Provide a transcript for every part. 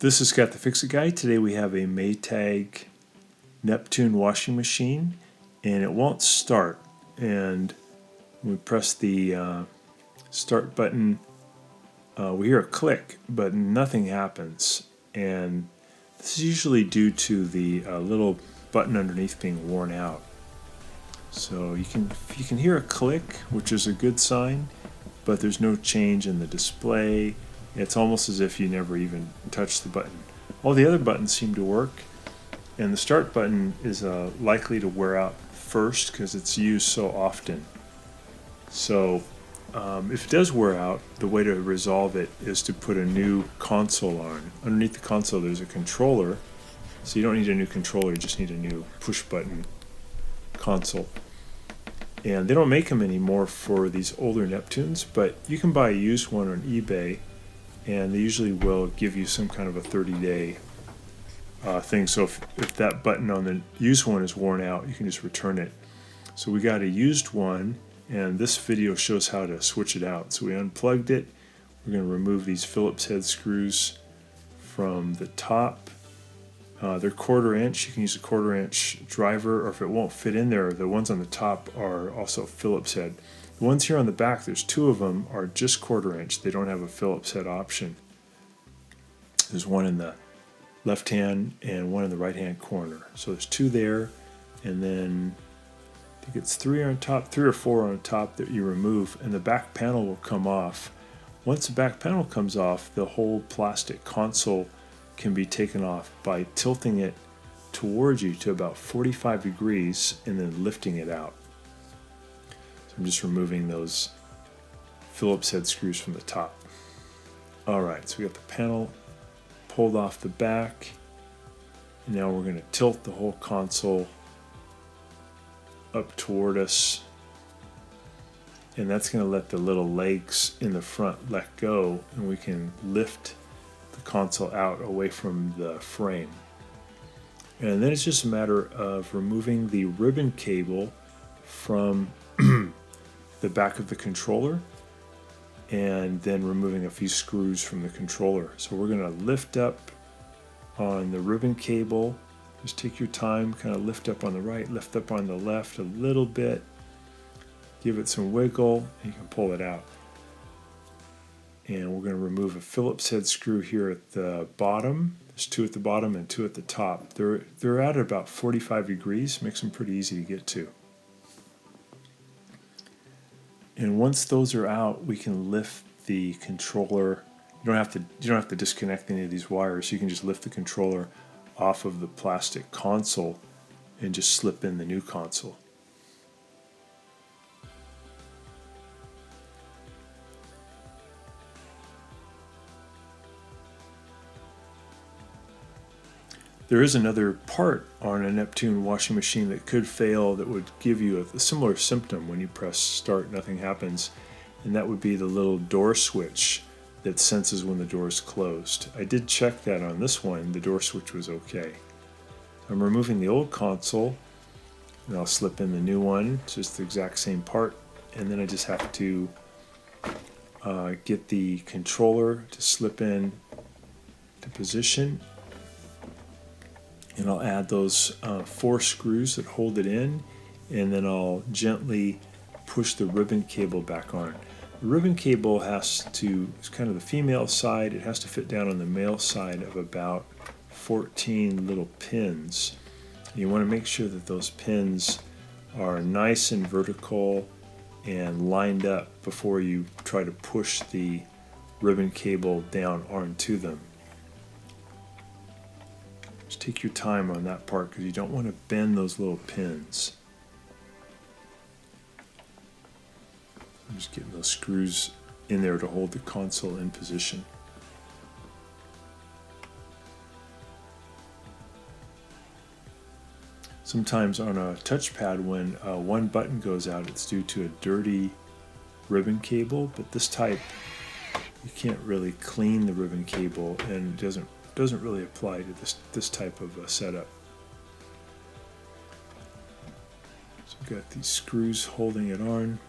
This is Scott the Fix-It Guy. Today we have a Maytag Neptune washing machine, and it won't start. And when we press the start button, we hear a click, but nothing happens. And this is usually due to the little button underneath being worn out. So you can hear a click, which is a good sign, but there's no change in the display. It's almost as if you never even touched the button. All the other buttons seem to work, and the start button is likely to wear out first because it's used so often. So if it does wear out, the way to resolve it is to put a new console on. Underneath the console there's a controller, so you don't need a new controller, you just need a new push button console. And they don't make them anymore for these older Neptunes, but you can buy a used one on eBay, and they usually will give you some kind of a 30-day thing. So if that button on the used one is worn out, you can just return it. So we got a used one, and this video shows how to switch it out. So we unplugged it. We're going to remove these Phillips head screws from the top. They're 1/4 inch. You can use a 1/4 inch driver, or if it won't fit in there, the ones on the top are also Phillips head. The ones here on the back, there's 2 of them, are just 1/4 inch. They don't have a Phillips head option. There's one in the left hand and one in the right hand corner. So there's 2 there, and then I think it's 3 on top, 3 or 4 on top that you remove, and the back panel will come off. Once the back panel comes off, the whole plastic console can be taken off by tilting it towards you to about 45 degrees and then lifting it out. So I'm just removing those Phillips head screws from the top. Alright, so we got the panel pulled off the back, and now we're going to tilt the whole console up toward us, and that's going to let the little legs in the front let go, and we can lift the console out away from the frame. And then it's just a matter of removing the ribbon cable from the back of the controller, and then removing a few screws from the controller. So we're going to lift up on the ribbon cable. Just take your time, kind of lift up on the right, lift up on the left a little bit, give it some wiggle, and you can pull it out. And we're going to remove a Phillips head screw here at the bottom. There's 2 at the bottom and 2 at the top. They're at about 45 degrees, makes them pretty easy to get to. And once those are out, we can lift the controller. You don't have to disconnect any of these wires. You can just lift the controller off of the plastic console and just slip in the new console. There is another part on a Neptune washing machine that could fail that would give you a similar symptom when you press start, nothing happens, and that would be the little door switch that senses when the door is closed. I did check that on this one, the door switch was okay. I'm removing the old console, and I'll slip in the new one. It's just the exact same part, and then I just have to get the controller to slip in to position, and I'll add those 4 screws that hold it in, and then I'll gently push the ribbon cable back on. The ribbon cable it's kind of the female side, it has to fit down on the male side of about 14 little pins. You want to make sure that those pins are nice and vertical and lined up before you try to push the ribbon cable down onto them. Just take your time on that part because you don't want to bend those little pins. I'm just getting those screws in there to hold the console in position. Sometimes on a touchpad, when one button goes out, it's due to a dirty ribbon cable, but this type, you can't really clean the ribbon cable, and it doesn't really apply to this type of setup. So we've got these screws holding it on.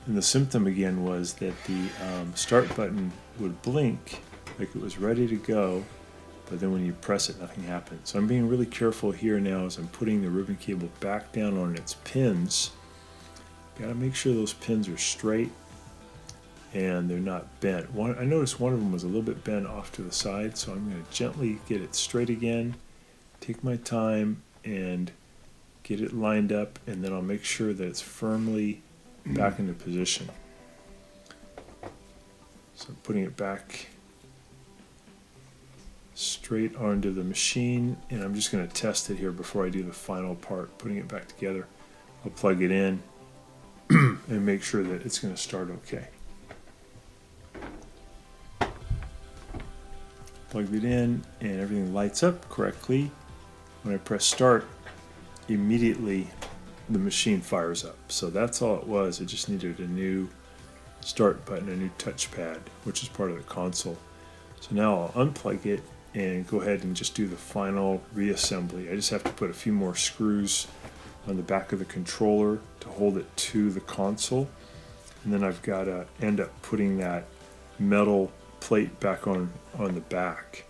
And the symptom again was that the start button would blink like it was ready to go, but then when you press it, nothing happens. So I'm being really careful here now as I'm putting the ribbon cable back down on its pins. Got to make sure those pins are straight and they're not bent. I noticed one of them was a little bit bent off to the side, so I'm going to gently get it straight again, take my time and get it lined up, and then I'll make sure that it's firmly back into position. So I'm putting it back straight onto the machine, and I'm just going to test it here before I do the final part, putting it back together. I'll plug it in and make sure that it's going to start okay. Plugged it in and everything lights up correctly. When I press start, immediately the machine fires up. So that's all it was. It just needed a new start button, a new touchpad, which is part of the console. So now I'll unplug it and go ahead and just do the final reassembly. I just have to put a few more screws on the back of the controller to hold it to the console, and then I've got to end up putting that metal plate back on the back.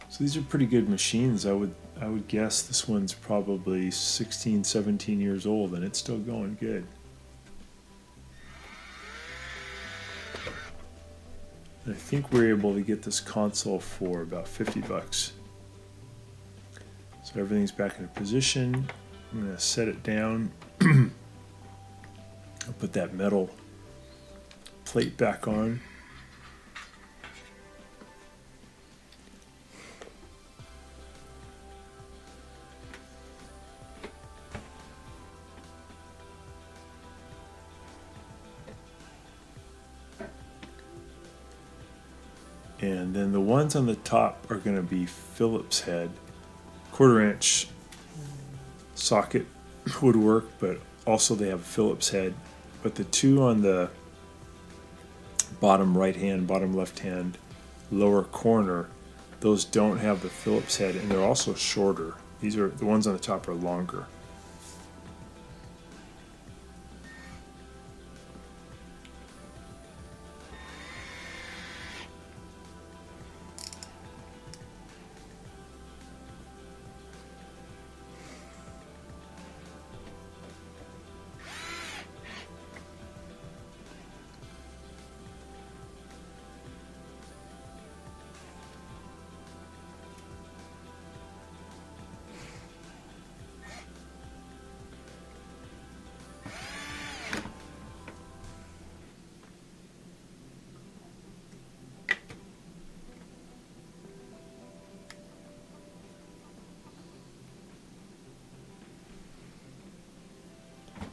So these are pretty good machines. I would guess this one's probably 16, 17 years old and it's still going good. And I think we're able to get this console for about 50 bucks. So everything's back in position. I'm going to set it down. I'll put that metal plate back on. And then the ones on the top are going to be Phillips head. 1/4 inch socket would work, but also they have a Phillips head. But the two on the bottom right hand, bottom left hand, lower corner, those don't have the Phillips head, and they're also shorter. These are the ones on the top are longer.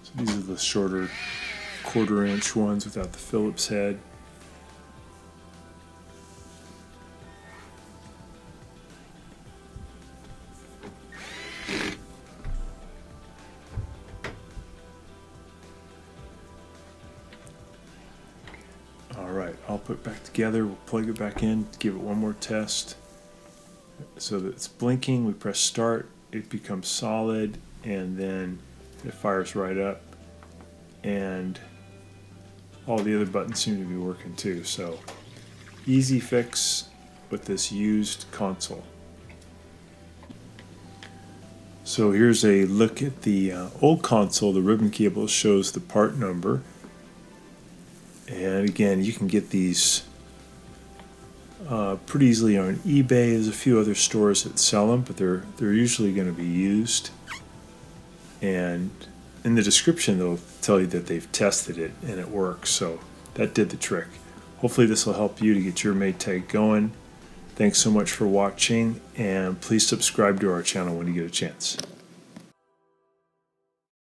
So these are the shorter 1/4 inch ones without the Phillips head. Alright, I'll put it back together, we'll plug it back in, give it one more test. So that it's blinking, we press start, it becomes solid, and then it fires right up, and all the other buttons seem to be working too. So easy fix with this used console. So here's a look at the old console. The ribbon cable shows the part number, and again you can get these pretty easily on eBay. There's a few other stores that sell them, but they're usually going to be used. And in the description they'll tell you that they've tested it and it works, so that did the trick. Hopefully this will help you to get your Maytag going. Thanks so much for watching, and please subscribe to our channel when you get a chance.